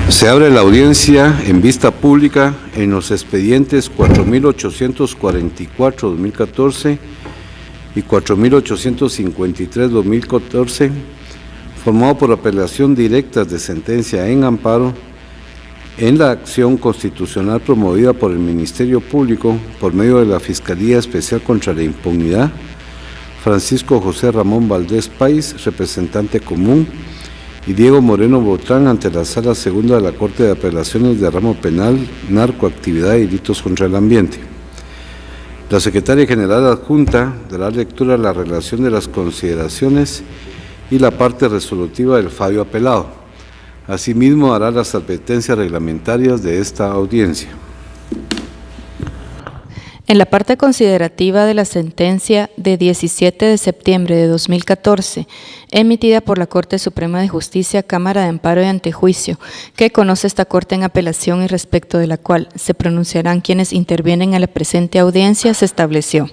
Se abre la audiencia en vista pública en los expedientes 4.844-2014 y 4.853-2014, formado por apelación directas de sentencia en amparo en la acción constitucional promovida por el Ministerio Público por medio de la Fiscalía Especial contra la Impunidad, Francisco José Ramón Valdés Pais, representante común, y Diego Moreno Botrán ante la Sala Segunda de la Corte de Apelaciones de Ramo Penal, Narcoactividad y Delitos contra el Ambiente. La Secretaria General Adjunta dará lectura a la relación de las consideraciones y la parte resolutiva del fallo apelado. Asimismo, hará las advertencias reglamentarias de esta audiencia. En la parte considerativa de la sentencia de 17 de septiembre de 2014, emitida por la Corte Suprema de Justicia, Cámara de Amparo y Antejuicio, que conoce esta Corte en apelación y respecto de la cual se pronunciarán quienes intervienen en la presente audiencia, se estableció: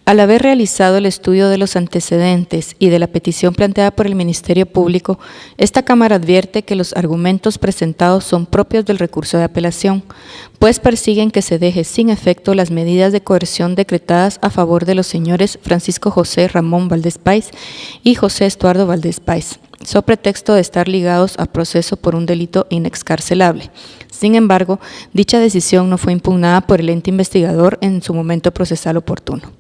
al haber realizado el estudio de los antecedentes y de la petición planteada por el Ministerio Público, esta Cámara advierte que los argumentos presentados son propios del recurso de apelación, pues persiguen que se deje sin efecto las medidas de coerción decretadas a favor de los señores Francisco José Ramón Valdés Pais y José Estuardo Valdés Pais, so pretexto de estar ligados a proceso por un delito inexcarcelable. Sin embargo, dicha decisión no fue impugnada por el ente investigador en su momento procesal oportuno.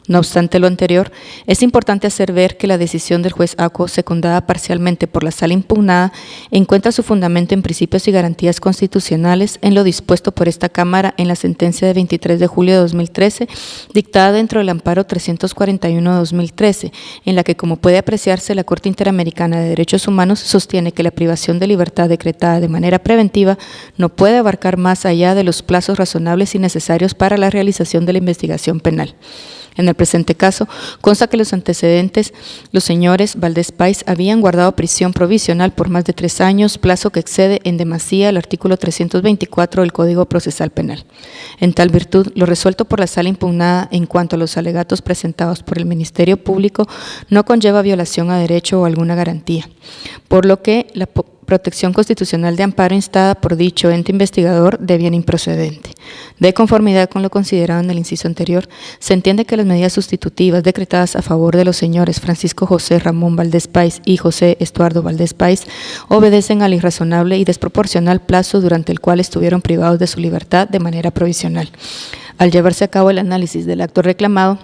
No obstante lo anterior, es importante hacer ver que la decisión del juez Aco, secundada parcialmente por la Sala impugnada, encuentra su fundamento en principios y garantías constitucionales en lo dispuesto por esta Cámara en la sentencia de 23 de julio de 2013, dictada dentro del amparo 341 de 2013, en la que, como puede apreciarse, la Corte Interamericana de Derechos Humanos sostiene que la privación de libertad decretada de manera preventiva no puede abarcar más allá de los plazos razonables y necesarios para la realización de la investigación penal. En el presente caso, consta que los antecedentes, los señores Valdés Pais habían guardado prisión provisional por más de 3 años, plazo que excede en demasía el artículo 324 del Código Procesal Penal. En tal virtud, lo resuelto por la Sala impugnada en cuanto a los alegatos presentados por el Ministerio Público no conlleva violación a derecho o alguna garantía, por lo que la protección constitucional de amparo instada por dicho ente investigador deviene improcedente. De conformidad con lo considerado en el inciso anterior, se entiende que las medidas sustitutivas decretadas a favor de los señores Francisco José Ramón Valdés Pais y José Estuardo Valdés Pais obedecen al irrazonable y desproporcional plazo durante el cual estuvieron privados de su libertad de manera provisional. Al llevarse a cabo el análisis del acto reclamado,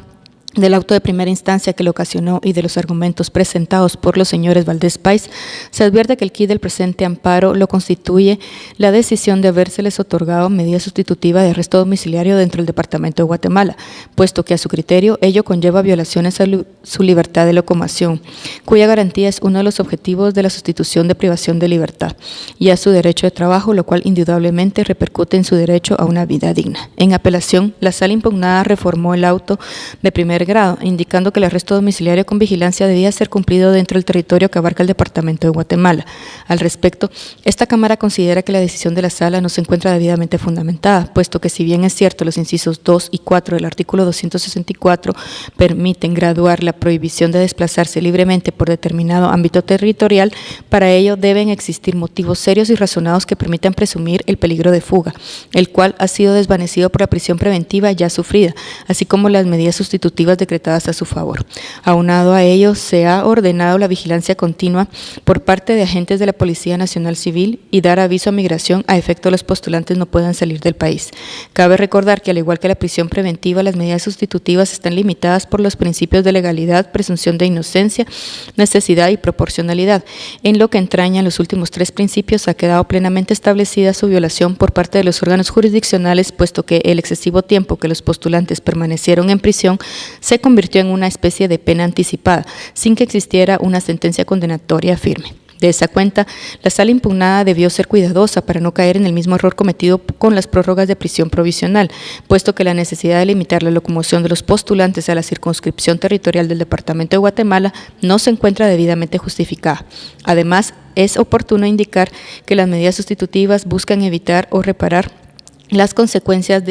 del auto de primera instancia que lo ocasionó y de los argumentos presentados por los señores Valdés Pais, se advierte que el quid del presente amparo lo constituye la decisión de habérseles otorgado medida sustitutiva de arresto domiciliario dentro del Departamento de Guatemala, puesto que a su criterio ello conlleva violaciones a su libertad de locomoción, cuya garantía es uno de los objetivos de la sustitución de privación de libertad, y a su derecho de trabajo, lo cual indudablemente repercute en su derecho a una vida digna. En apelación, la Sala impugnada reformó el auto de primer grado, indicando que el arresto domiciliario con vigilancia debía ser cumplido dentro del territorio que abarca el Departamento de Guatemala. Al respecto, esta Cámara considera que la decisión de la Sala no se encuentra debidamente fundamentada, puesto que si bien es cierto los incisos 2 y 4 del artículo 264 permiten graduar la prohibición de desplazarse libremente por determinado ámbito territorial, para ello deben existir motivos serios y razonados que permitan presumir el peligro de fuga, el cual ha sido desvanecido por la prisión preventiva ya sufrida, así como las medidas sustitutivas decretadas a su favor. Aunado a ello, se ha ordenado la vigilancia continua por parte de agentes de la Policía Nacional Civil y dar aviso a migración a efecto de los postulantes no puedan salir del país. Cabe recordar que, al igual que la prisión preventiva, las medidas sustitutivas están limitadas por los principios de legalidad, presunción de inocencia, necesidad y proporcionalidad. En lo que entraña los últimos 3 principios, ha quedado plenamente establecida su violación por parte de los órganos jurisdiccionales, puesto que el excesivo tiempo que los postulantes permanecieron en prisión se convirtió en una especie de pena anticipada, sin que existiera una sentencia condenatoria firme. De esa cuenta, la Sala impugnada debió ser cuidadosa para no caer en el mismo error cometido con las prórrogas de prisión provisional, puesto que la necesidad de limitar la locomoción de los postulantes a la circunscripción territorial del Departamento de Guatemala no se encuentra debidamente justificada. Además, es oportuno indicar que las medidas sustitutivas buscan evitar o reparar las consecuencias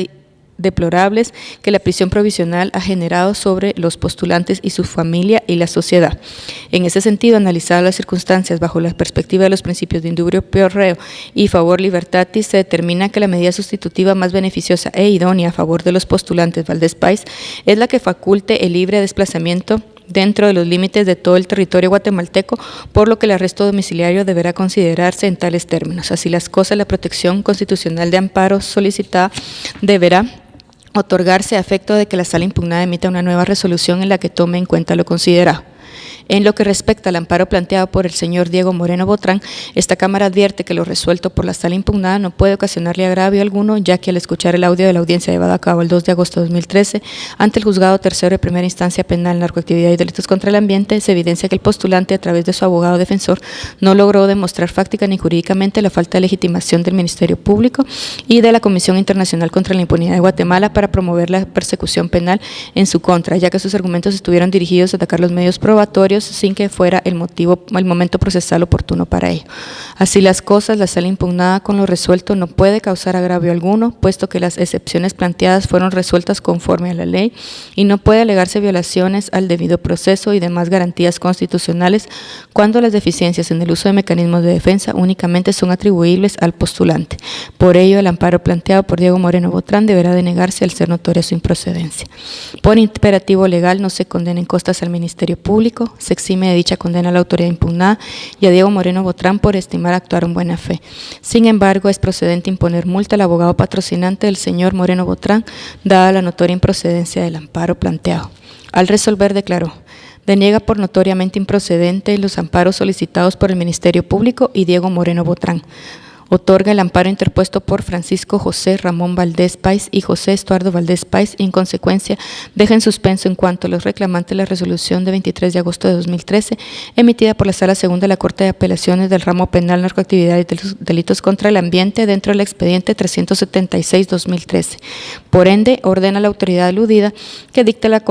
deplorables que la prisión provisional ha generado sobre los postulantes y su familia y la sociedad. En ese sentido, analizadas las circunstancias bajo la perspectiva de los principios de indubio pro reo y favor libertatis, se determina que la medida sustitutiva más beneficiosa e idónea a favor de los postulantes Valdés Pais es la que faculte el libre desplazamiento dentro de los límites de todo el territorio guatemalteco, por lo que el arresto domiciliario deberá considerarse en tales términos. Así las cosas, la protección constitucional de amparo solicitada deberá otorgarse a efecto de que la sala impugnada emita una nueva resolución en la que tome en cuenta lo considerado. En lo que respecta al amparo planteado por el señor Diego Moreno Botrán, esta Cámara advierte que lo resuelto por la sala impugnada no puede ocasionarle agravio alguno, ya que al escuchar el audio de la audiencia llevada a cabo el 2 de agosto de 2013 ante el Juzgado Tercero de Primera Instancia Penal, Narcoactividad y Delitos contra el Ambiente, se evidencia que el postulante, a través de su abogado defensor, no logró demostrar fáctica ni jurídicamente la falta de legitimación del Ministerio Público y de la Comisión Internacional contra la Impunidad de Guatemala para promover la persecución penal en su contra, ya que sus argumentos estuvieron dirigidos a atacar los medios probatorios sin que fuera el momento procesal oportuno para ello. Así las cosas, la sala impugnada con lo resuelto no puede causar agravio alguno, puesto que las excepciones planteadas fueron resueltas conforme a la ley y no puede alegarse violaciones al debido proceso y demás garantías constitucionales cuando las deficiencias en el uso de mecanismos de defensa únicamente son atribuibles al postulante. Por ello, el amparo planteado por Diego Moreno Botrán deberá denegarse al ser notoria su improcedencia. Por imperativo legal no se condenen costas al Ministerio Público, se exime de dicha condena a la autoridad impugnada y a Diego Moreno Botrán por estimar actuar en buena fe. Sin embargo, es procedente imponer multa al abogado patrocinante del señor Moreno Botrán, dada la notoria improcedencia del amparo planteado. Al resolver, declaró: deniega por notoriamente improcedente los amparos solicitados por el Ministerio Público y Diego Moreno Botrán. Otorga el amparo interpuesto por Francisco José Ramón Valdés Pais y José Estuardo Valdés Pais y en consecuencia deja en suspenso en cuanto a los reclamantes la resolución de 23 de agosto de 2013 emitida por la Sala Segunda de la Corte de Apelaciones del Ramo Penal, Narcoactividad y Delitos contra el Ambiente dentro del expediente 376-2013. Por ende, ordena a la autoridad aludida que dicte la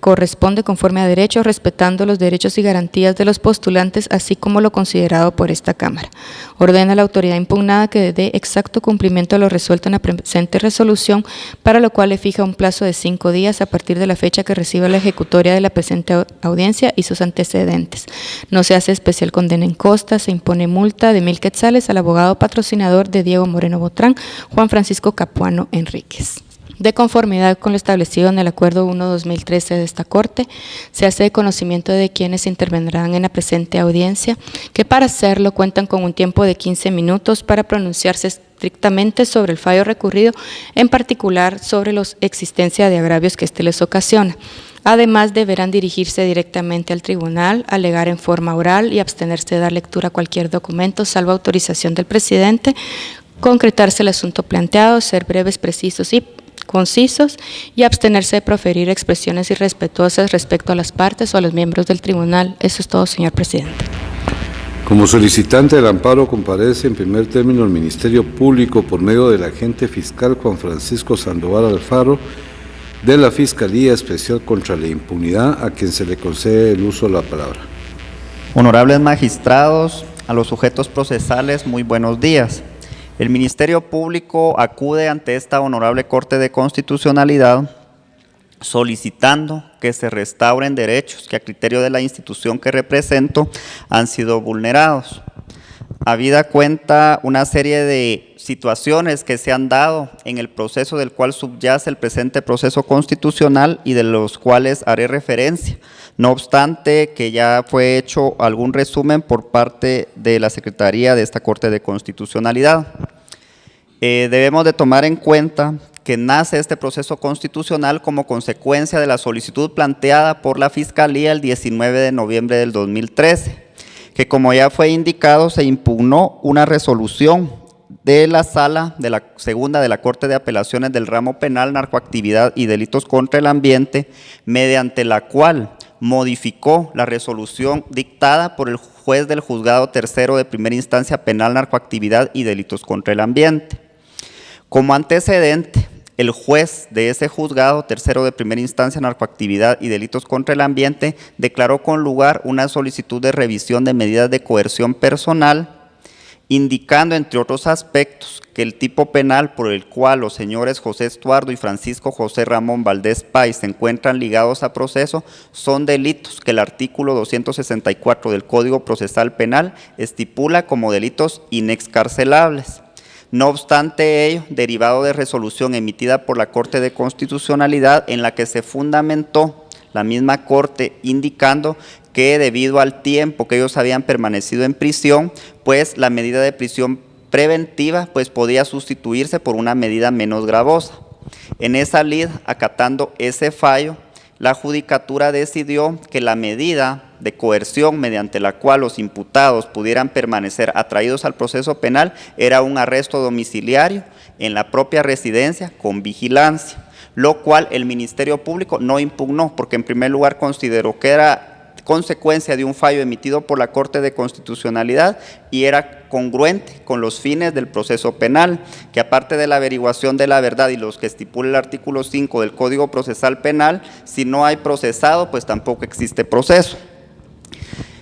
corresponde conforme a derecho, respetando los derechos y garantías de los postulantes, así como lo considerado por esta Cámara. Ordena a la autoridad impugnada que dé exacto cumplimiento a lo resuelto en la presente resolución, para lo cual le fija un plazo de 5 días a partir de la fecha que reciba la ejecutoria de la presente audiencia y sus antecedentes. No se hace especial condena en costa, se impone multa de 1,000 quetzales al abogado patrocinador de Diego Moreno Botrán, Juan Francisco Capuano Enríquez. De conformidad con lo establecido en el Acuerdo 1-2013 de esta Corte, se hace de conocimiento de quienes intervendrán en la presente audiencia, que para hacerlo cuentan con un tiempo de 15 minutos para pronunciarse estrictamente sobre el fallo recurrido, en particular sobre la existencia de agravios que éste les ocasiona. Además, deberán dirigirse directamente al tribunal, alegar en forma oral y abstenerse de dar lectura a cualquier documento, salvo autorización del presidente, concretarse el asunto planteado, ser breves, precisos y concisos y abstenerse de proferir expresiones irrespetuosas respecto a las partes o a los miembros del tribunal. Eso es todo, señor presidente. Como solicitante del amparo comparece en primer término el Ministerio Público por medio del agente fiscal Juan Francisco Sandoval Alfaro de la Fiscalía Especial contra la Impunidad, a quien se le concede el uso de la palabra. Honorables magistrados, a los sujetos procesales, muy buenos días. El Ministerio Público acude ante esta Honorable Corte de Constitucionalidad solicitando que se restauren derechos que a criterio de la institución que represento han sido vulnerados. Habida cuenta una serie de situaciones que se han dado en el proceso del cual subyace el presente proceso constitucional y de los cuales haré referencia. No obstante, que ya fue hecho algún resumen por parte de la Secretaría de esta Corte de Constitucionalidad. Debemos de tomar en cuenta que nace este proceso constitucional como consecuencia de la solicitud planteada por la Fiscalía el 19 de noviembre del 2013, que como ya fue indicado, se impugnó una resolución de la Sala de la Segunda de la Corte de Apelaciones del Ramo Penal, Narcoactividad y Delitos contra el Ambiente, mediante la cual modificó la resolución dictada por el juez del Juzgado Tercero de Primera Instancia Penal, Narcoactividad y Delitos contra el Ambiente. Como antecedente, el juez de ese Juzgado Tercero de Primera Instancia, Narcoactividad y Delitos contra el Ambiente declaró con lugar una solicitud de revisión de medidas de coerción personal indicando, entre otros aspectos, que el tipo penal por el cual los señores José Estuardo y Francisco José Ramón Valdés Pais se encuentran ligados a proceso son delitos que el artículo 264 del Código Procesal Penal estipula como delitos inexcarcelables. No obstante ello, derivado de resolución emitida por la Corte de Constitucionalidad en la que se fundamentó la misma Corte indicando que debido al tiempo que ellos habían permanecido en prisión, pues la medida de prisión preventiva pues podía sustituirse por una medida menos gravosa. En esa lid, acatando ese fallo, la Judicatura decidió que la medida de coerción mediante la cual los imputados pudieran permanecer atraídos al proceso penal era un arresto domiciliario en la propia residencia con vigilancia, lo cual el Ministerio Público no impugnó porque en primer lugar consideró que era consecuencia de un fallo emitido por la Corte de Constitucionalidad y era congruente con los fines del proceso penal, que aparte de la averiguación de la verdad y los que estipula el artículo 5 del Código Procesal Penal, si no hay procesado, pues tampoco existe proceso.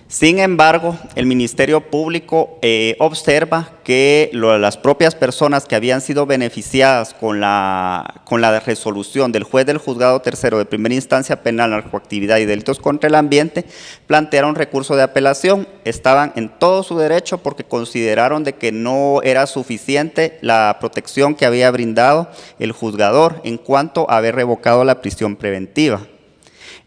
Sin embargo, el Ministerio Público observa que las propias personas que habían sido beneficiadas con la resolución del juez del Juzgado Tercero de Primera Instancia Penal, Narcoactividad y Delitos contra el Ambiente, plantearon recurso de apelación. Estaban en todo su derecho porque consideraron de que no era suficiente la protección que había brindado el juzgador en cuanto a haber revocado la prisión preventiva.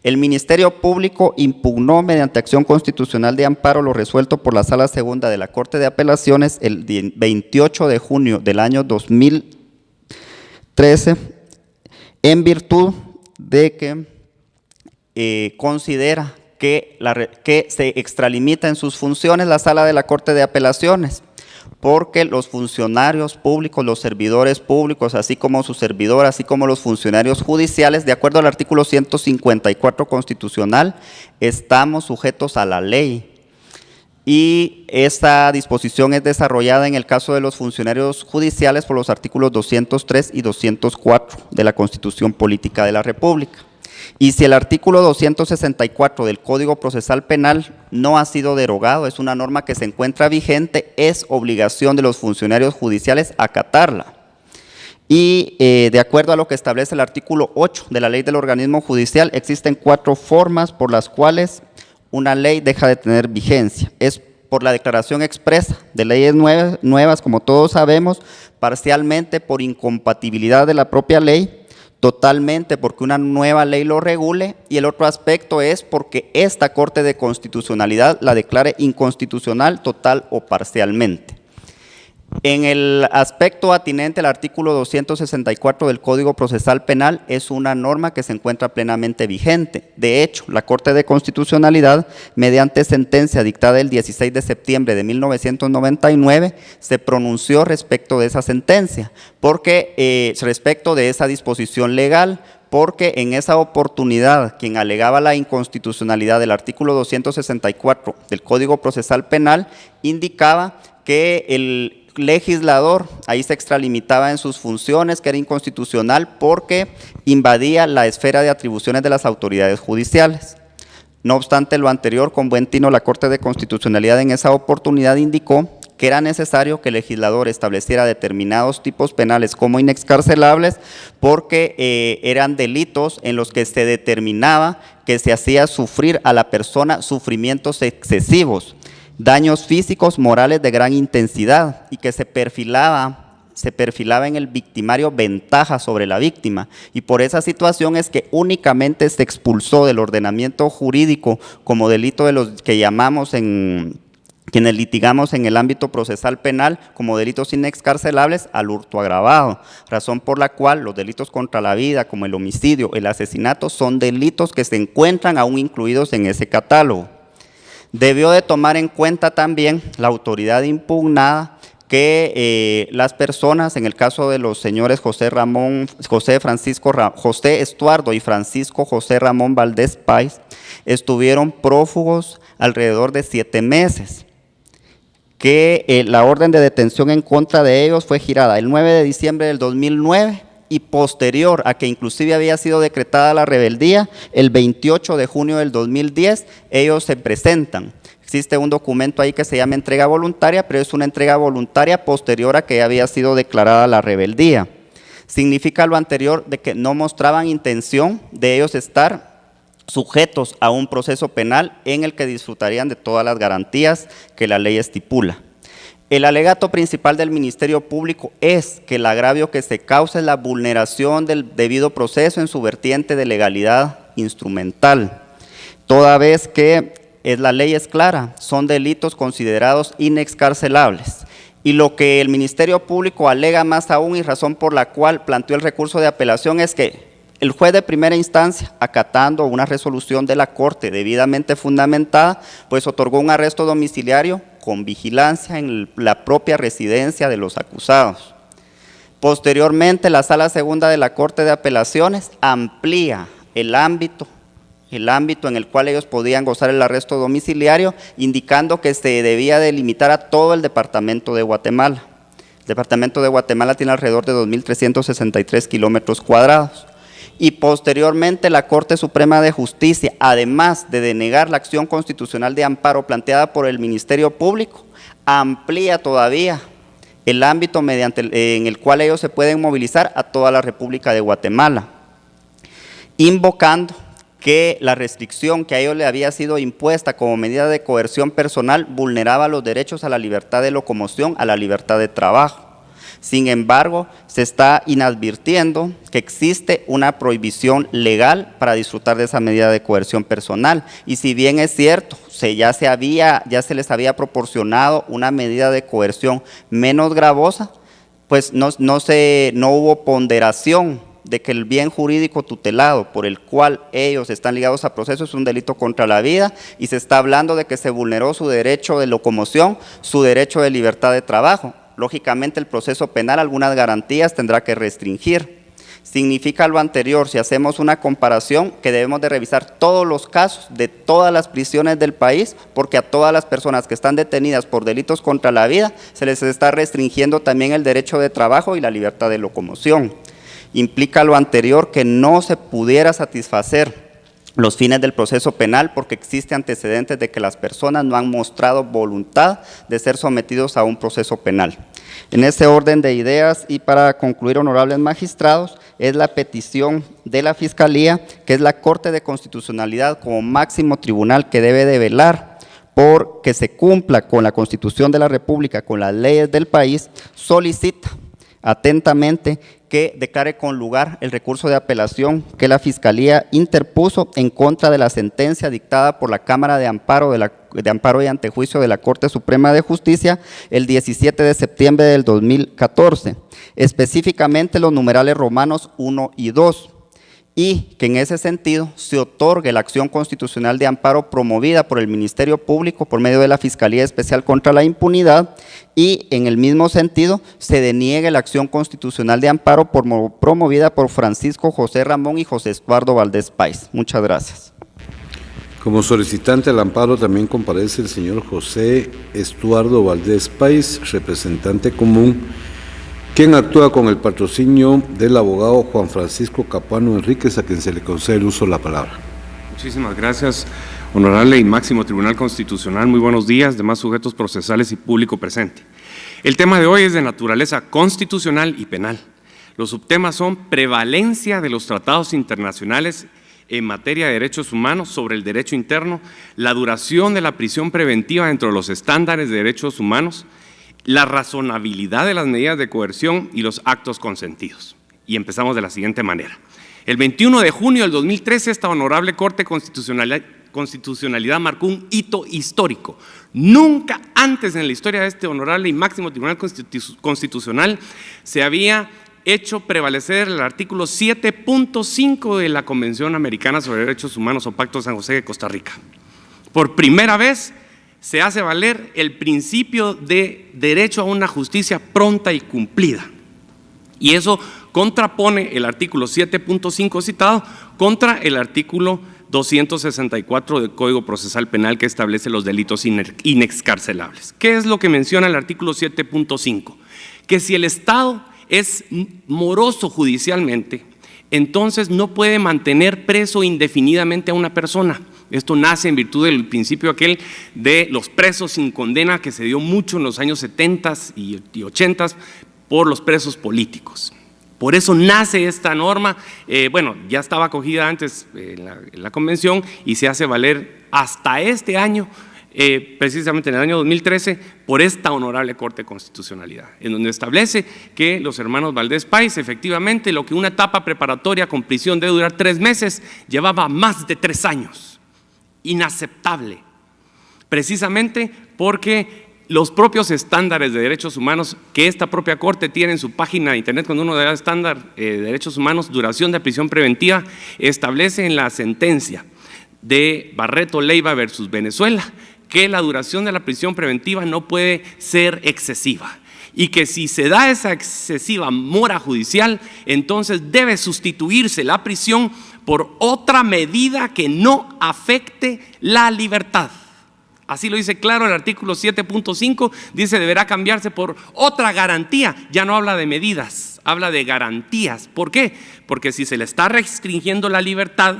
El Ministerio Público impugnó mediante acción constitucional de amparo lo resuelto por la Sala Segunda de la Corte de Apelaciones el 28 de junio del año 2013, en virtud de que considera que se extralimita en sus funciones la Sala de la Corte de Apelaciones, porque los funcionarios públicos, los servidores públicos, así como su servidor, así como los funcionarios judiciales, de acuerdo al artículo 154 constitucional, estamos sujetos a la ley. Y esta disposición es desarrollada en el caso de los funcionarios judiciales por los artículos 203 y 204 de la Constitución Política de la República. Y si el artículo 264 del Código Procesal Penal no ha sido derogado, es una norma que se encuentra vigente, es obligación de los funcionarios judiciales acatarla. Y de acuerdo a lo que establece el artículo 8 de la Ley del Organismo Judicial, existen 4 formas por las cuales una ley deja de tener vigencia. Es por la declaración expresa de leyes nuevas, como todos sabemos, parcialmente por incompatibilidad de la propia ley, totalmente porque una nueva ley lo regule, y el otro aspecto es porque esta Corte de Constitucionalidad la declare inconstitucional total o parcialmente. En el aspecto atinente al artículo 264 del Código Procesal Penal es una norma que se encuentra plenamente vigente. De hecho, la Corte de Constitucionalidad, mediante sentencia dictada el 16 de septiembre de 1999, se pronunció respecto de esa sentencia, porque respecto de esa disposición legal, porque en esa oportunidad quien alegaba la inconstitucionalidad del artículo 264 del Código Procesal Penal indicaba que el legislador ahí se extralimitaba en sus funciones, que era inconstitucional porque invadía la esfera de atribuciones de las autoridades judiciales. No obstante lo anterior, con buen tino la Corte de Constitucionalidad en esa oportunidad indicó que era necesario que el legislador estableciera determinados tipos penales como inexcarcelables porque eran delitos en los que se determinaba que se hacía sufrir a la persona sufrimientos excesivos, daños físicos, morales de gran intensidad y que se perfilaba en el victimario ventaja sobre la víctima, y por esa situación es que únicamente se expulsó del ordenamiento jurídico como delito de los que llamamos quienes litigamos en el ámbito procesal penal como delitos inexcarcelables al hurto agravado, razón por la cual los delitos contra la vida como el homicidio, el asesinato son delitos que se encuentran aún incluidos en ese catálogo. Debió de tomar en cuenta también la autoridad impugnada que las personas, en el caso de los señores José Estuardo y Francisco José Ramón Valdés Pais, estuvieron prófugos alrededor de 7 meses, que la orden de detención en contra de ellos fue girada el 9 de diciembre del 2009 y posterior a que inclusive había sido decretada la rebeldía, el 28 de junio del 2010, ellos se presentan. Existe un documento ahí que se llama entrega voluntaria, pero es una entrega voluntaria posterior a que ya había sido declarada la rebeldía. Significa lo anterior de que no mostraban intención de ellos estar sujetos a un proceso penal en el que disfrutarían de todas las garantías que la ley estipula. El alegato principal del Ministerio Público es que el agravio que se causa es la vulneración del debido proceso en su vertiente de legalidad instrumental, toda vez que la ley es clara, son delitos considerados inexcarcelables. Y lo que el Ministerio Público alega más aún y razón por la cual planteó el recurso de apelación es que el juez de primera instancia, acatando una resolución de la Corte debidamente fundamentada, pues otorgó un arresto domiciliario con vigilancia en la propia residencia de los acusados. Posteriormente, la Sala Segunda de la Corte de Apelaciones amplía el ámbito en el cual ellos podían gozar el arresto domiciliario, indicando que se debía delimitar a todo el departamento de Guatemala. El departamento de Guatemala tiene alrededor de 2.363 kilómetros cuadrados. Y posteriormente la Corte Suprema de Justicia, además de denegar la acción constitucional de amparo planteada por el Ministerio Público, amplía todavía el ámbito en el cual ellos se pueden movilizar a toda la República de Guatemala, invocando que la restricción que a ellos le había sido impuesta como medida de coerción personal vulneraba los derechos a la libertad de locomoción, a la libertad de trabajo. Sin embargo, se está inadvirtiendo que existe una prohibición legal para disfrutar de esa medida de coerción personal. Y si bien es cierto, ya se les había proporcionado una medida de coerción menos gravosa, pues no hubo ponderación de que el bien jurídico tutelado por el cual ellos están ligados a procesos es un delito contra la vida, y se está hablando de que se vulneró su derecho de locomoción, su derecho de libertad de trabajo. Lógicamente, el proceso penal algunas garantías tendrá que restringir. Significa lo anterior, si hacemos una comparación, que debemos de revisar todos los casos de todas las prisiones del país, porque a todas las personas que están detenidas por delitos contra la vida se les está restringiendo también el derecho de trabajo y la libertad de locomoción. Implica lo anterior que no se pudiera satisfacer los fines del proceso penal porque existe antecedentes de que las personas no han mostrado voluntad de ser sometidos a un proceso penal. En ese orden de ideas y para concluir, honorables magistrados, es la petición de la Fiscalía, que es la Corte de Constitucionalidad como máximo tribunal que debe de velar por que se cumpla con la Constitución de la República, con las leyes del país, solicita atentamente que declare con lugar el recurso de apelación que la Fiscalía interpuso en contra de la sentencia dictada por la Cámara de Amparo y Antejuicio de la Corte Suprema de Justicia el 17 de septiembre del 2014, específicamente los numerales romanos 1 y 2, y que en ese sentido se otorgue la acción constitucional de amparo promovida por el Ministerio Público por medio de la Fiscalía Especial contra la Impunidad, y en el mismo sentido se deniegue la acción constitucional de amparo promovida por Francisco José Ramón y José Estuardo Valdés Páez. Muchas gracias. Como solicitante al amparo también comparece el señor José Estuardo Valdés Páez, representante común, quien actúa con el patrocinio del abogado Juan Francisco Capuano Enríquez, a quien se le concede el uso de la palabra. Muchísimas gracias, honorable y máximo Tribunal Constitucional. Muy buenos días, demás sujetos procesales y público presente. El tema de hoy es de naturaleza constitucional y penal. Los subtemas son prevalencia de los tratados internacionales en materia de derechos humanos sobre el derecho interno, la duración de la prisión preventiva dentro de los estándares de derechos humanos, la razonabilidad de las medidas de coerción y los actos consentidos. Y empezamos de la siguiente manera. El 21 de junio del 2013, esta honorable Corte Constitucionalidad marcó un hito histórico. Nunca antes en la historia de este honorable y máximo Tribunal Constitucional se había hecho prevalecer el artículo 7.5 de la Convención Americana sobre Derechos Humanos o Pacto de San José de Costa Rica. Por primera vez se hace valer el principio de derecho a una justicia pronta y cumplida. Y eso contrapone el artículo 7.5 citado contra el artículo 264 del Código Procesal Penal, que establece los delitos inexcarcelables. ¿Qué es lo que menciona el artículo 7.5? Que si el Estado es moroso judicialmente, entonces no puede mantener preso indefinidamente a una persona. Esto nace en virtud del principio aquel de los presos sin condena que se dio mucho en los años 70 y 80 por los presos políticos. Por eso nace esta norma, bueno, ya estaba acogida antes en la convención y se hace valer hasta este año, precisamente en el año 2013, por esta honorable Corte de Constitucionalidad, en donde establece que los hermanos Valdés Pais, efectivamente, lo que una etapa preparatoria con prisión debe durar 3 meses, llevaba más de 3 años. Inaceptable, precisamente porque los propios estándares de derechos humanos que esta propia Corte tiene en su página de internet, cuando uno da estándar de derechos humanos, duración de prisión preventiva, establece en la sentencia de Barreto Leiva versus Venezuela que la duración de la prisión preventiva no puede ser excesiva y que si se da esa excesiva mora judicial, entonces debe sustituirse la prisión por otra medida que no afecte la libertad. Así lo dice claro el artículo 7.5, dice deberá cambiarse por otra garantía. Ya no habla de medidas, habla de garantías. ¿Por qué? Porque si se le está restringiendo la libertad,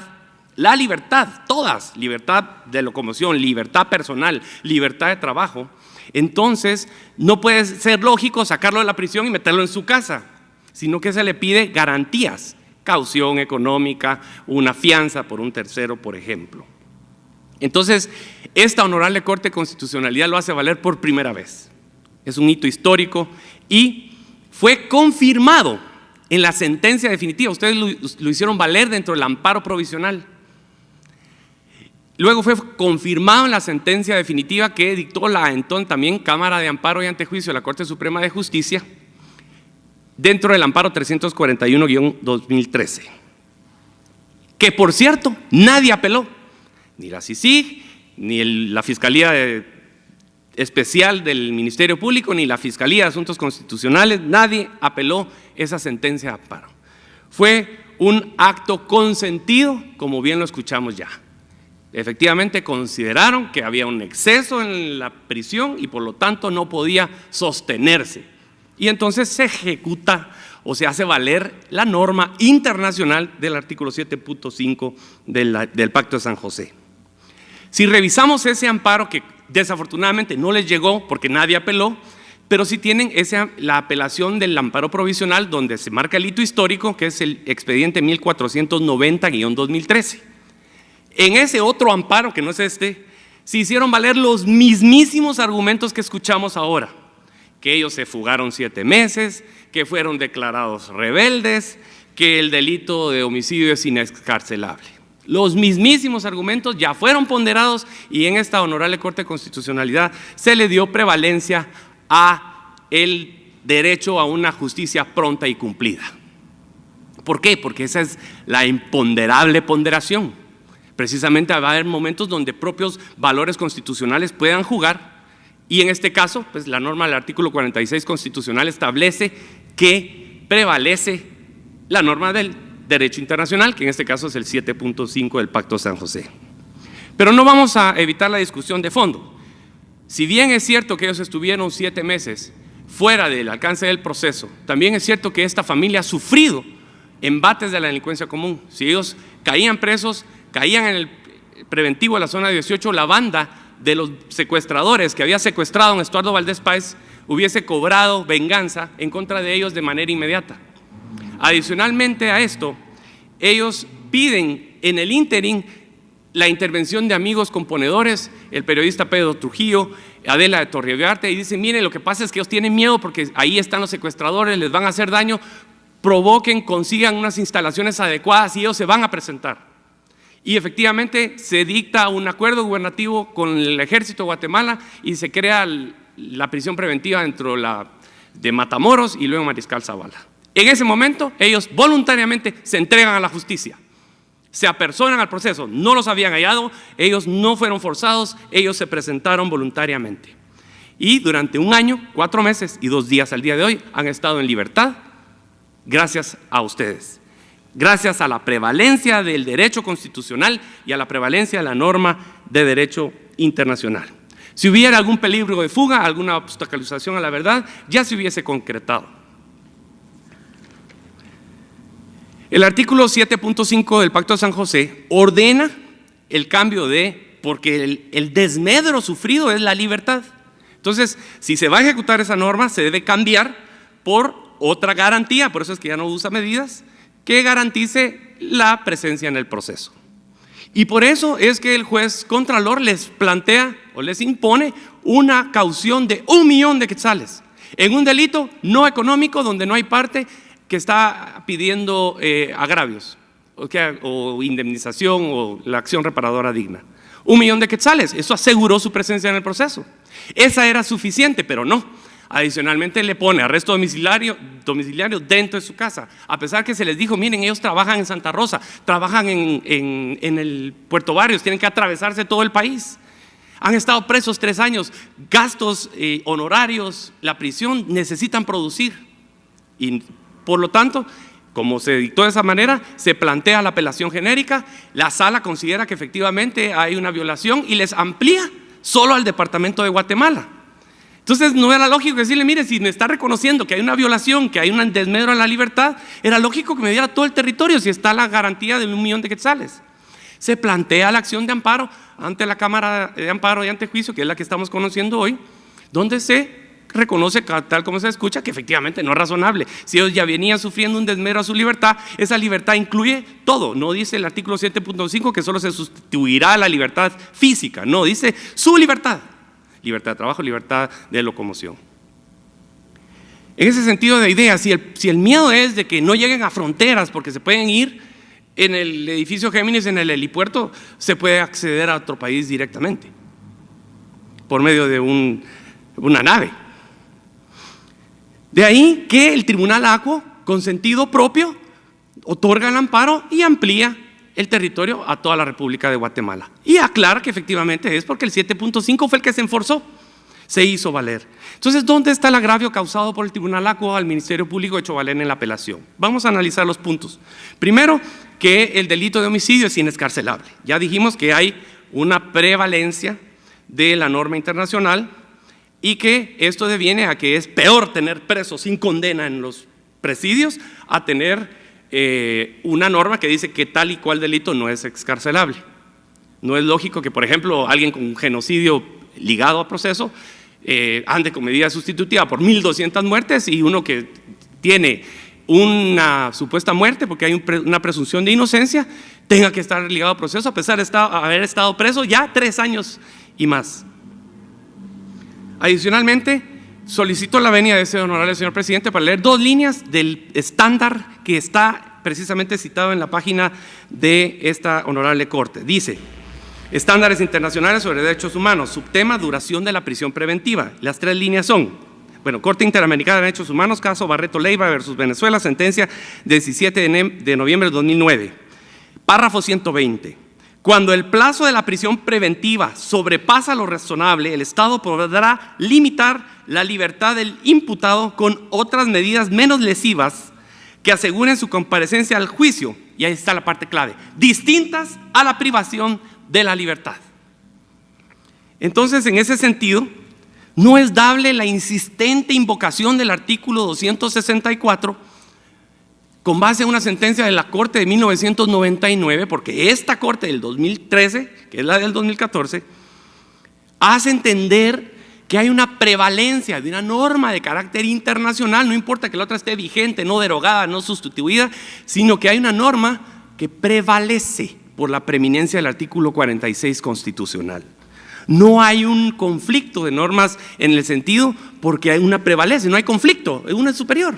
todas, libertad de locomoción, libertad personal, libertad de trabajo, entonces no puede ser lógico sacarlo de la prisión y meterlo en su casa, sino que se le pide garantías, caución económica, una fianza por un tercero, por ejemplo. Entonces, esta honorable Corte de Constitucionalidad lo hace valer por primera vez. Es un hito histórico y fue confirmado en la sentencia definitiva. Ustedes lo hicieron valer dentro del amparo provisional. Luego fue confirmado en la sentencia definitiva que dictó la entonces también Cámara de Amparo y Antejuicio de la Corte Suprema de Justicia dentro del amparo 341-2013. Que por cierto, nadie apeló. Ni la CICIG, ni la Fiscalía Especial del Ministerio Público, ni la Fiscalía de Asuntos Constitucionales, nadie apeló esa sentencia de amparo. Fue un acto consentido, como bien lo escuchamos ya. Efectivamente consideraron que había un exceso en la prisión y por lo tanto no podía sostenerse. Y entonces se ejecuta o se hace valer la norma internacional del artículo 7.5 del Pacto de San José. Si revisamos ese amparo, que desafortunadamente no les llegó porque nadie apeló, pero sí tienen la apelación del amparo provisional donde se marca el hito histórico, que es el expediente 1490-2013. En ese otro amparo, que no es este, se hicieron valer los mismísimos argumentos que escuchamos ahora, que ellos se fugaron 7 meses, que fueron declarados rebeldes, que el delito de homicidio es inexcarcelable. Los mismísimos argumentos ya fueron ponderados y en esta honorable Corte de Constitucionalidad se le dio prevalencia a el derecho a una justicia pronta y cumplida. ¿Por qué? Porque esa es la imponderable ponderación. Precisamente va a haber momentos donde propios valores constitucionales puedan jugar y en este caso, pues la norma del artículo 46 constitucional establece que prevalece la norma del derecho internacional, que en este caso es el 7.5 del Pacto de San José. Pero no vamos a evitar la discusión de fondo. Si bien es cierto que ellos estuvieron 7 meses fuera del alcance del proceso, también es cierto que esta familia ha sufrido embates de la delincuencia común. Si ellos caían presos, caían en el preventivo de la zona 18, la banda de los secuestradores que había secuestrado a Estuardo Valdés Pais hubiese cobrado venganza en contra de ellos de manera inmediata. Adicionalmente a esto, ellos piden en el ínterin la intervención de amigos componedores, el periodista Pedro Trujillo, Adela de Torreviarte, y dicen, miren, lo que pasa es que ellos tienen miedo porque ahí están los secuestradores, les van a hacer daño, provoquen, consigan unas instalaciones adecuadas y ellos se van a presentar. Y efectivamente se dicta un acuerdo gubernativo con el Ejército de Guatemala y se crea la prisión preventiva dentro de Matamoros y luego Mariscal Zavala. En ese momento ellos voluntariamente se entregan a la justicia, se apersonan al proceso, no los habían hallado, ellos no fueron forzados, ellos se presentaron voluntariamente. Y durante 1 año, 4 meses y 2 días al día de hoy han estado en libertad gracias a ustedes, gracias a la prevalencia del derecho constitucional y a la prevalencia de la norma de derecho internacional. Si hubiera algún peligro de fuga, alguna obstaculización a la verdad, ya se hubiese concretado. El artículo 7.5 del Pacto de San José ordena el cambio porque el desmedro sufrido es la libertad. Entonces, si se va a ejecutar esa norma, se debe cambiar por otra garantía, por eso es que ya no usa medidas, que garantice la presencia en el proceso. Y por eso es que el juez contralor les plantea o les impone una caución de 1 millón de quetzales en un delito no económico donde no hay parte que está pidiendo agravios o indemnización o la acción reparadora digna. 1 millón de quetzales, eso aseguró su presencia en el proceso. Esa era suficiente, pero no. Adicionalmente le pone arresto domiciliario dentro de su casa, a pesar que se les dijo, miren, ellos trabajan en Santa Rosa, trabajan en el Puerto Barrios, tienen que atravesarse todo el país. Han estado presos 3 años, gastos honorarios, la prisión, necesitan producir. Y por lo tanto, como se dictó de esa manera, se plantea la apelación genérica, la sala considera que efectivamente hay una violación y les amplía solo al departamento de Guatemala. Entonces no era lógico decirle, mire, si me está reconociendo que hay una violación, que hay un desmedro a la libertad, era lógico que me diera todo el territorio si está la garantía de 1 millón de quetzales. Se plantea la acción de amparo ante la Cámara de Amparo y Antejuicio, que es la que estamos conociendo hoy, donde se reconoce, tal como se escucha, que efectivamente no es razonable. Si ellos ya venían sufriendo un desmedro a su libertad, esa libertad incluye todo. No dice el artículo 7.5 que solo se sustituirá a la libertad física, no, dice su libertad. Libertad de trabajo, libertad de locomoción. En ese sentido de idea, si el miedo es de que no lleguen a fronteras porque se pueden ir en el edificio Géminis, en el helipuerto, se puede acceder a otro país directamente por medio de una nave. De ahí que el Tribunal ACUO, con sentido propio, otorga el amparo y amplía el territorio a toda la República de Guatemala. Y aclara que efectivamente es porque el 7.5 fue el que se enforzó, se hizo valer. Entonces, ¿dónde está el agravio causado por el Tribunal ACUO al Ministerio Público hecho valer en la apelación? Vamos a analizar los puntos. Primero, que el delito de homicidio es inescarcelable. Ya dijimos que hay una prevalencia de la norma internacional y que esto deviene a que es peor tener presos sin condena en los presidios a tener una norma que dice que tal y cual delito no es excarcelable. No es lógico que, por ejemplo, alguien con un genocidio ligado a proceso ande con medida sustitutiva por 1.200 muertes y uno que tiene una supuesta muerte porque hay una presunción de inocencia tenga que estar ligado a proceso a pesar de haber estado preso ya 3 años y más. Adicionalmente, solicito la venia de ese honorable señor presidente para leer 2 líneas del estándar que está precisamente citado en la página de esta honorable corte. Dice: estándares internacionales sobre derechos humanos, subtema duración de la prisión preventiva. Las 3 líneas son, Corte Interamericana de Derechos Humanos, caso Barreto Leiva versus Venezuela, sentencia 17 de noviembre de 2009. Párrafo 120. Cuando el plazo de la prisión preventiva sobrepasa lo razonable, el Estado podrá limitar la libertad del imputado con otras medidas menos lesivas que aseguren su comparecencia al juicio, y ahí está la parte clave, distintas a la privación de la libertad. Entonces, en ese sentido, no es dable la insistente invocación del artículo 264 con base en una sentencia de la Corte de 1999, porque esta Corte del 2013, que es la del 2014, hace entender que hay una prevalencia de una norma de carácter internacional, no importa que la otra esté vigente, no derogada, no sustituida, sino que hay una norma que prevalece por la preeminencia del artículo 46 constitucional. No hay un conflicto de normas en el sentido porque hay una prevalece, no hay conflicto, una es superior.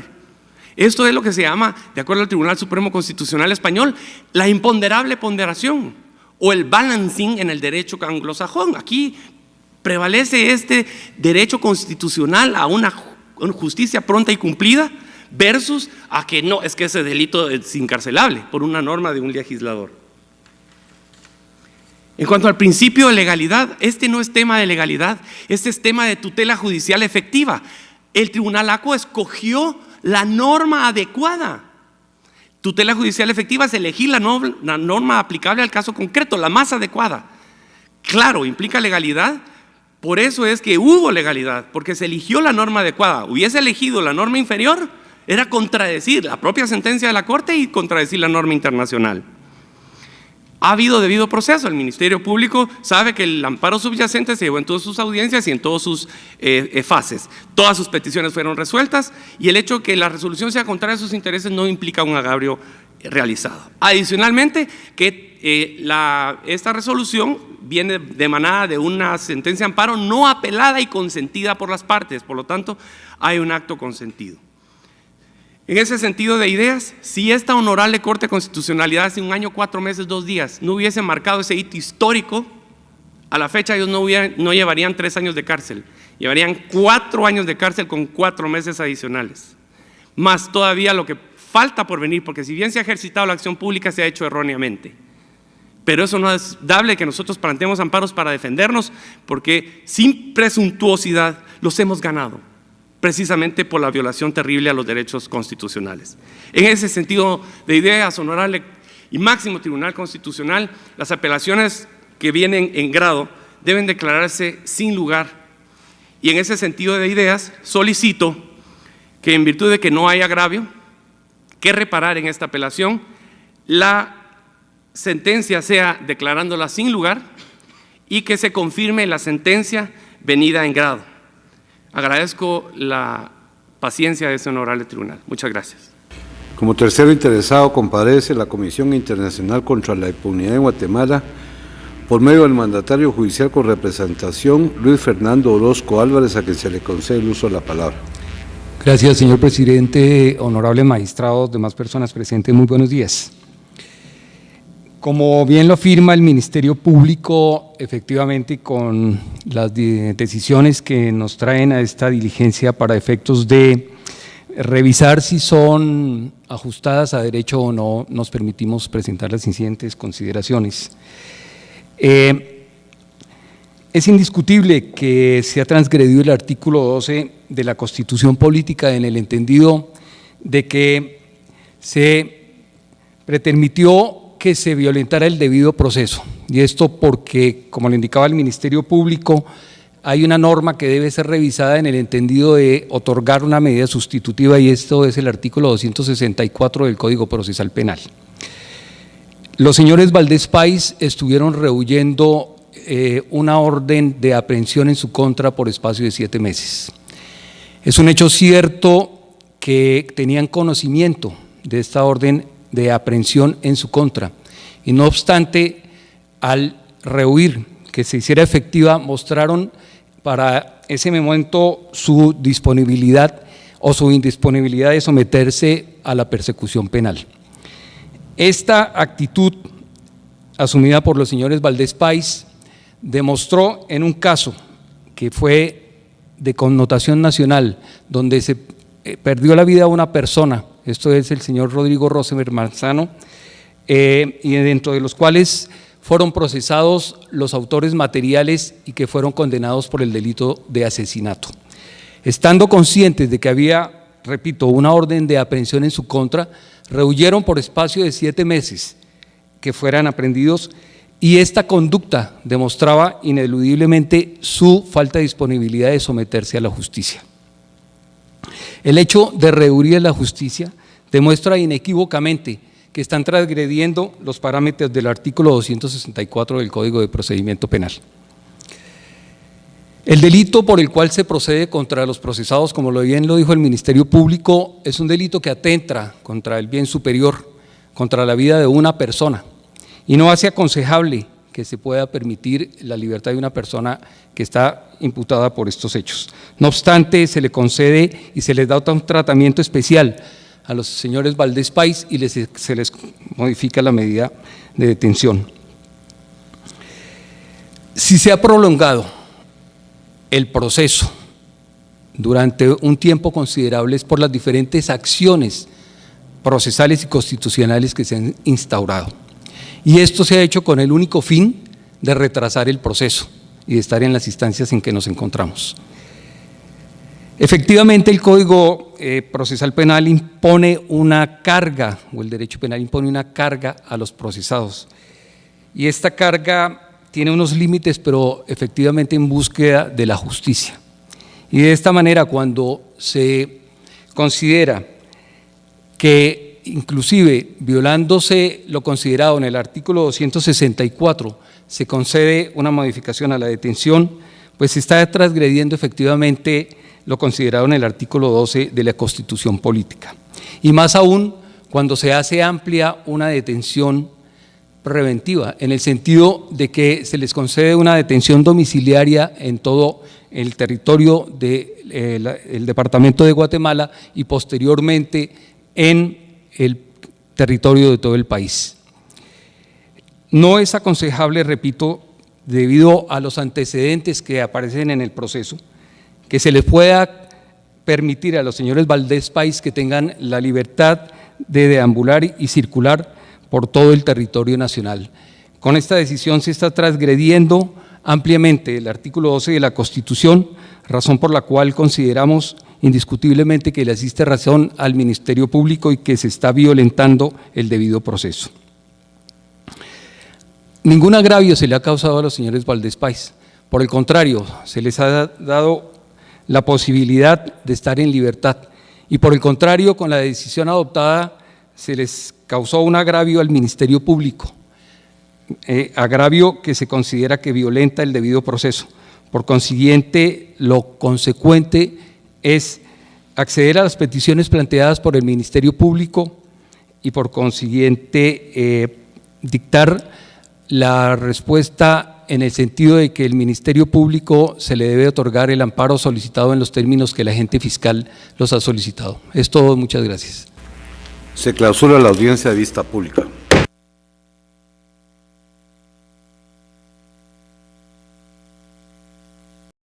Esto es lo que se llama, de acuerdo al Tribunal Supremo Constitucional Español, la imponderable ponderación o el balancing en el derecho anglosajón. Aquí prevalece este derecho constitucional a una justicia pronta y cumplida versus a que no, es que ese delito es incarcelable por una norma de un legislador. En cuanto al principio de legalidad, este no es tema de legalidad, este es tema de tutela judicial efectiva. El Tribunal ACUO escogió la norma adecuada. Tutela judicial efectiva es elegir la norma aplicable al caso concreto, la más adecuada. Claro, implica legalidad, por eso es que hubo legalidad, porque se eligió la norma adecuada. Hubiese elegido la norma inferior, Era contradecir la propia sentencia de la Corte y contradecir la norma internacional. Ha habido debido proceso. El Ministerio Público sabe que el amparo subyacente se llevó en todas sus audiencias y en todas sus fases. Todas sus peticiones fueron resueltas y el hecho de que la resolución sea contraria a sus intereses no implica un agravio realizado. Adicionalmente, que esta resolución viene emanada de una sentencia de amparo no apelada y consentida por las partes, por lo tanto, hay un acto consentido. En ese sentido de ideas, si esta honorable Corte de Constitucionalidad hace 1 año, 4 meses, 2 días no hubiese marcado ese hito histórico, a la fecha ellos no llevarían 3 años de cárcel, llevarían 4 años de cárcel con 4 meses adicionales. Más todavía lo que falta por venir, porque si bien se ha ejercitado la acción pública, se ha hecho erróneamente. Pero eso no es dable que nosotros planteemos amparos para defendernos, porque sin presuntuosidad los hemos ganado, precisamente por la violación terrible a los derechos constitucionales. En ese sentido de ideas, honorable y máximo Tribunal Constitucional, las apelaciones que vienen en grado deben declararse sin lugar. Y en ese sentido de ideas, solicito que en virtud de que no hay agravio que reparar en esta apelación, la sentencia sea declarándola sin lugar y que se confirme la sentencia venida en grado. Agradezco la paciencia de ese honorable tribunal. Muchas gracias. Como tercero interesado comparece la Comisión Internacional contra la Impunidad en Guatemala por medio del mandatario judicial con representación Luis Fernando Orozco Álvarez, a quien se le concede el uso de la palabra. Gracias, señor presidente, honorables magistrados, demás personas presentes, muy buenos días. Como bien lo afirma el Ministerio Público, efectivamente con las decisiones que nos traen a esta diligencia para efectos de revisar si son ajustadas a derecho o no, nos permitimos presentar las siguientes consideraciones. Es indiscutible que se ha transgredido el artículo 12 de la Constitución Política en el entendido de que se pretermitió que se violentara el debido proceso, y esto porque, como le indicaba el Ministerio Público, hay una norma que debe ser revisada en el entendido de otorgar una medida sustitutiva, y esto es el artículo 264 del Código Procesal Penal. Los señores Valdés Pais estuvieron rehuyendo una orden de aprehensión en su contra por espacio de 7 meses. Es un hecho cierto que tenían conocimiento de esta orden de aprehensión en su contra, y no obstante, al rehuir que se hiciera efectiva, mostraron para ese momento su disponibilidad o su indisponibilidad de someterse a la persecución penal. Esta actitud asumida por los señores Valdés Pais demostró en un caso que fue de connotación nacional, donde se perdió la vida una persona, esto es el señor Rodrigo Rosemer Manzano, y dentro de los cuales fueron procesados los autores materiales y que fueron condenados por el delito de asesinato. Estando conscientes de que había, repito, una orden de aprehensión en su contra, rehuyeron por espacio de 7 meses que fueran aprehendidos, y esta conducta demostraba ineludiblemente su falta de disponibilidad de someterse a la justicia. El hecho de rehuir a la justicia demuestra inequívocamente que están transgrediendo los parámetros del artículo 264 del Código de Procedimiento Penal. El delito por el cual se procede contra los procesados, como bien lo dijo el Ministerio Público, es un delito que atenta contra el bien superior, contra la vida de una persona, y no hace aconsejable que se pueda permitir la libertad de una persona que está imputada por estos hechos. No obstante, se le concede y se les da un tratamiento especial a los señores Valdés Pais y se les modifica la medida de detención. Si se ha prolongado el proceso durante un tiempo considerable es por las diferentes acciones procesales y constitucionales que se han instaurado. Y esto se ha hecho con el único fin de retrasar el proceso y de estar en las instancias en que nos encontramos. Efectivamente, el Código Procesal Penal impone una carga, o el derecho penal impone una carga a los procesados. Y esta carga tiene unos límites, pero efectivamente en búsqueda de la justicia. Y de esta manera, cuando se considera que inclusive violándose lo considerado en el artículo 264, se concede una modificación a la detención, pues se está transgrediendo efectivamente lo considerado en el artículo 12 de la Constitución Política. Y más aún cuando se hace amplia una detención preventiva, en el sentido de que se les concede una detención domiciliaria en todo el territorio del departamento de Guatemala y posteriormente en el territorio de todo el país. No es aconsejable, repito, debido a los antecedentes que aparecen en el proceso, que se les pueda permitir a los señores Valdés Pais que tengan la libertad de deambular y circular por todo el territorio nacional. Con esta decisión se está transgrediendo ampliamente el artículo 12 de la Constitución, razón por la cual consideramos indiscutiblemente que le asiste razón al Ministerio Público y que se está violentando el debido proceso. Ningún agravio se le ha causado a los señores Valdés Pais, por el contrario, se les ha dado la posibilidad de estar en libertad y por el contrario, con la decisión adoptada se les causó un agravio al Ministerio Público, agravio que se considera que violenta el debido proceso. Por consiguiente, lo consecuente es acceder a las peticiones planteadas por el Ministerio Público y por consiguiente dictar la respuesta en el sentido de que el Ministerio Público se le debe otorgar el amparo solicitado en los términos que el agente fiscal los ha solicitado. Es todo, muchas gracias. Se clausura la audiencia de vista pública.